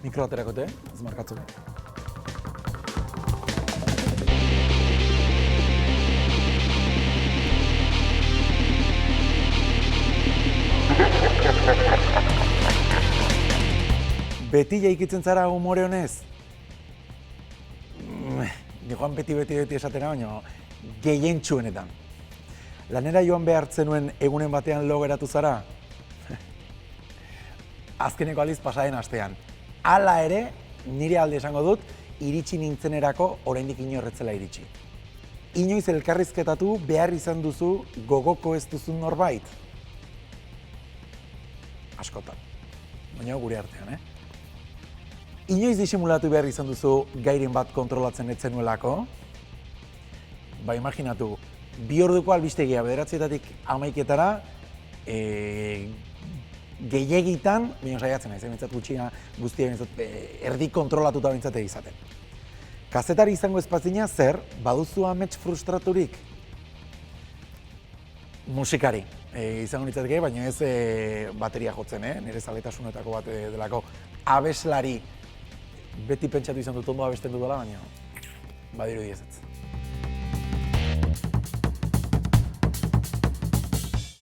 Mikro aterakote, ez markatzeko. Beti jaikitzen zara humore honez? Joan beti esatera, baina gehientsuenetan. Lanera joan behartzen nuen egunen batean lo geratu zara? Azkeneko aldiz pasaden astean. Hala ere, nire alde esango dut, iritsi nintzenerako oraindik inorretzela iritsi. Inoiz elkarrizketatu behar izan duzu gogoko ez duzun norbait? Askotan. Baina gure artean, Inoiz disimulatu behar izan duzu gairen bat kontrolatzen ez zenuelako? Ba, imaginatu, 2 orduko albistegia 9:00-etatik 11:00-etara, gehiegitan, baina saiatzen naiz, bintzat gutxia guztia bintzat erdi kontrolatuta bintzate izaten. Kazetari izango espazina zer, baduzu amets frustraturik? Musikari izango nintzateke, baina ez bateria jotzen, nire zaletasunetako bat delako. Abeslari, beti pentsatu izan dut ondo abesten dudala, baina badirudi ezetz.